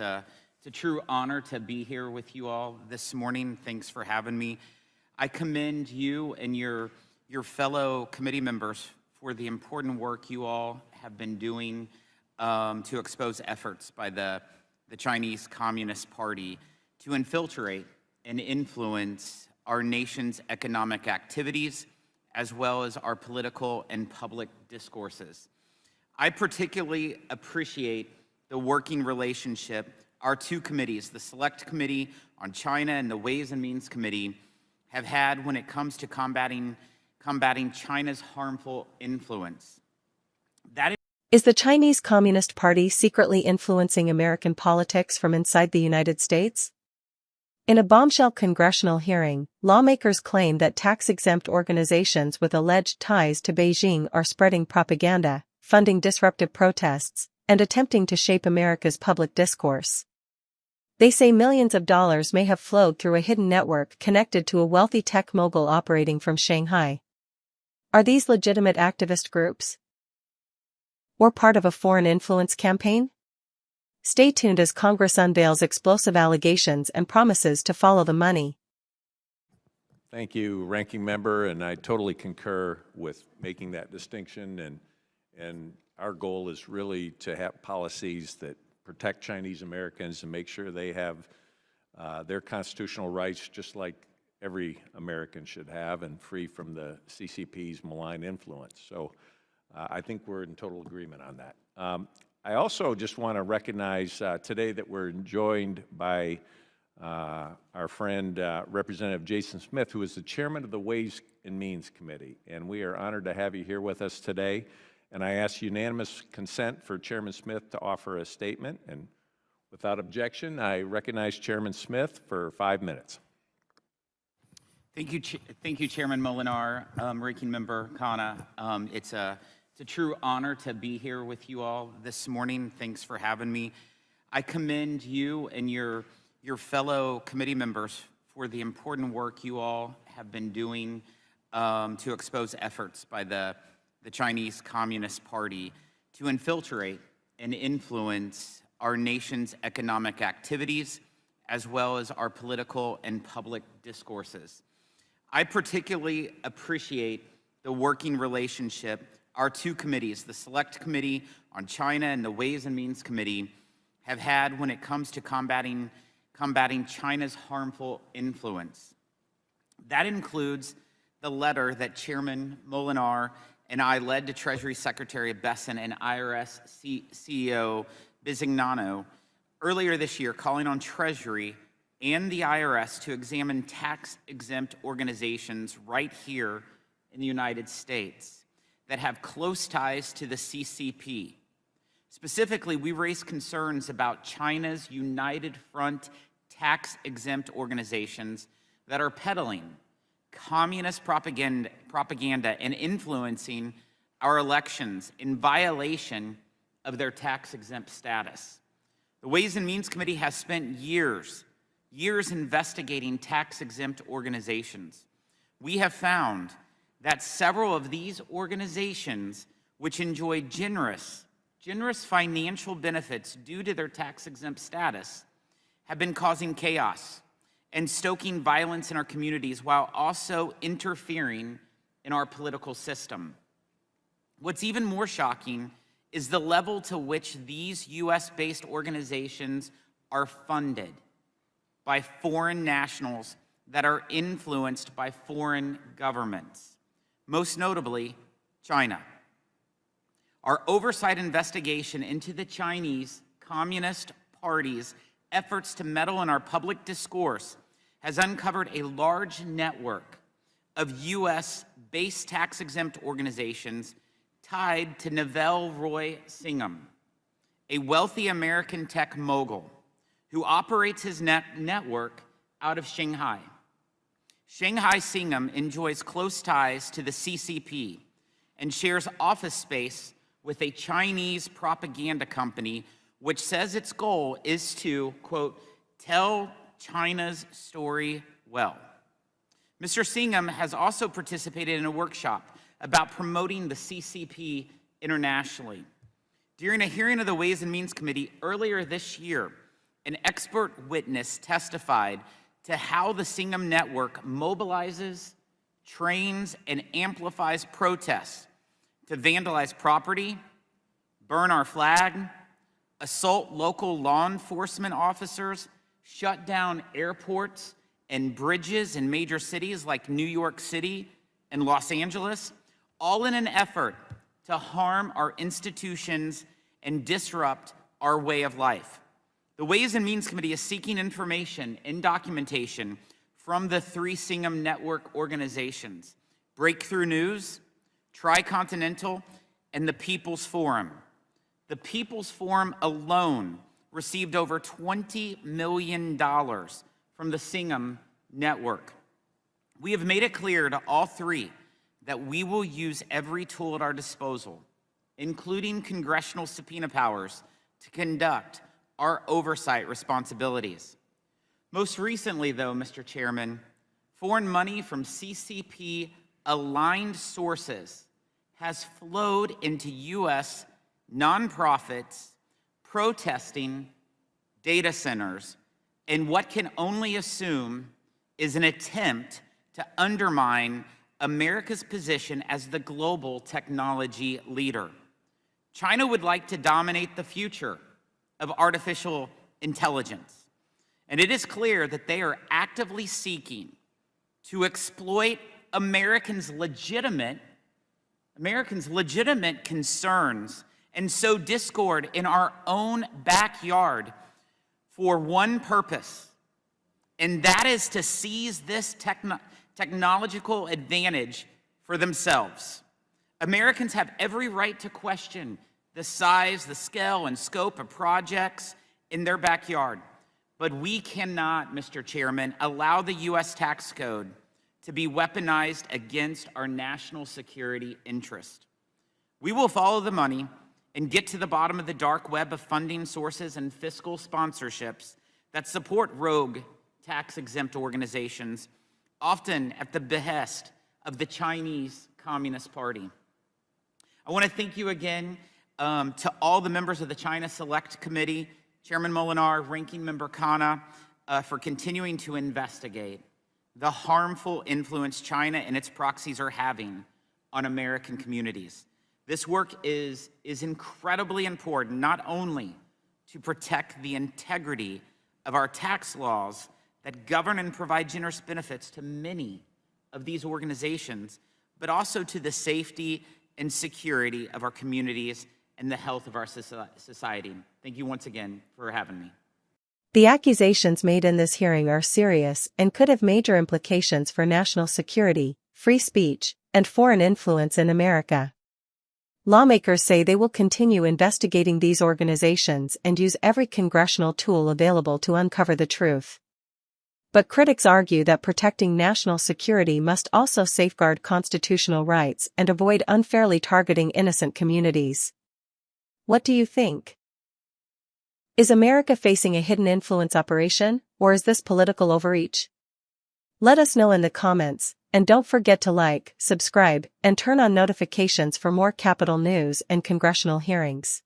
It's a true honor to be here with you all this morning. Thanks for having me. I commend you and your fellow committee members for the important work you all have been doing to expose efforts by the Chinese Communist Party to infiltrate and influence our nation's economic activities, as well as our political and public discourses. I particularly appreciate the working relationship our two committees, the Select Committee on China and the Ways and Means Committee, have had when it comes to combating China's harmful influence. Is the Chinese Communist Party secretly influencing American politics from inside the United States? In a bombshell congressional hearing, lawmakers claim that tax-exempt organizations with alleged ties to Beijing are spreading propaganda, funding disruptive protests, and attempting to shape America's public discourse. They say millions of dollars may have flowed through a hidden network connected to a wealthy tech mogul operating from Shanghai. Are these legitimate activist groups? Or part of a foreign influence campaign? Stay tuned as Congress unveils explosive allegations and promises to follow the money. Thank you, Ranking Member, and I totally concur with making that distinction. And our goal is really to have policies that protect Chinese Americans and make sure they have their constitutional rights just like every American should have, and free from the CCP's malign influence. So I think we're in total agreement on that. I also just want to recognize today that we're joined by our friend Representative Jason Smith, who is the chairman of the Ways and Means Committee. And we are honored to have you here with us today. And I ask unanimous consent for Chairman Smith to offer a statement. And without objection, I recognize Chairman Smith for 5 minutes. Thank you, Chairman Molinar, Ranking Member Khanna. It's a true honor to be here with you all this morning. Thanks for having me. I commend you and your fellow committee members for the important work you all have been doing to expose efforts by the Chinese Communist Party to infiltrate and influence our nation's economic activities, as well as our political and public discourses. I particularly appreciate the working relationship our two committees, the Select Committee on China and the Ways and Means Committee, have had when it comes to combating China's harmful influence. That includes the letter that Chairman Molinar and I led to Treasury Secretary Besson and IRS CEO Bisignano earlier this year, calling on Treasury and the IRS to examine tax-exempt organizations right here in the United States that have close ties to the CCP. Specifically, we raised concerns about China's United Front tax-exempt organizations that are peddling communist propaganda and influencing our elections in violation of their tax-exempt status. The Ways and Means Committee has spent years investigating tax-exempt organizations. We have found that several of these organizations, which enjoy generous financial benefits due to their tax-exempt status, have been causing chaos and stoking violence in our communities while also interfering in our political system. What's even more shocking is the level to which these US-based organizations are funded by foreign nationals that are influenced by foreign governments, most notably China. Our oversight investigation into the Chinese Communist Party's efforts to meddle in our public discourse has uncovered a large network of US-based tax-exempt organizations tied to Neville Roy Singham, a wealthy American tech mogul who operates his network out of Shanghai. Shanghai Singham enjoys close ties to the CCP and shares office space with a Chinese propaganda company which says its goal is to, quote, tell China's story well. Mr. Singham has also participated in a workshop about promoting the CCP internationally. During a hearing of the Ways and Means Committee earlier this year, an expert witness testified to how the Singham Network mobilizes, trains, and amplifies protests to vandalize property, burn our flag, assault local law enforcement officers, shut down airports and bridges in major cities like New York City and Los Angeles, all in an effort to harm our institutions and disrupt our way of life. The Ways and Means Committee is seeking information and documentation from the three Singham Network organizations: Breakthrough News, Tricontinental, and the People's Forum. The People's Forum alone received over $20 million from the Singham Network. We have made it clear to all three that we will use every tool at our disposal, including congressional subpoena powers, to conduct our oversight responsibilities. Most recently, though, Mr. Chairman, foreign money from CCP-aligned sources has flowed into U.S. nonprofits protesting data centers in what can only assume is an attempt to undermine America's position as the global technology leader. China would like to dominate the future of artificial intelligence, and it is clear that they are actively seeking to exploit Americans' legitimate concerns and sow discord in our own backyard for one purpose, and that is to seize this technological advantage for themselves. Americans have every right to question the size, the scale, and scope of projects in their backyard, but we cannot, Mr. Chairman, allow the U.S. tax code to be weaponized against our national security interest. We will follow the money and get to the bottom of the dark web of funding sources and fiscal sponsorships that support rogue tax-exempt organizations, often at the behest of the Chinese Communist Party. I want to thank you again to all the members of the China Select Committee, Chairman Molinar, Ranking Member Khanna, for continuing to investigate the harmful influence China and its proxies are having on American communities. This work is incredibly important, not only to protect the integrity of our tax laws that govern and provide generous benefits to many of these organizations, but also to the safety and security of our communities and the health of our society. Thank you once again for having me. The accusations made in this hearing are serious and could have major implications for national security, free speech, and foreign influence in America. Lawmakers say they will continue investigating these organizations and use every congressional tool available to uncover the truth. But critics argue that protecting national security must also safeguard constitutional rights and avoid unfairly targeting innocent communities. What do you think? Is America facing a hidden influence operation, or is this political overreach? Let us know in the comments, and don't forget to like, subscribe, and turn on notifications for more Capitol news and congressional hearings.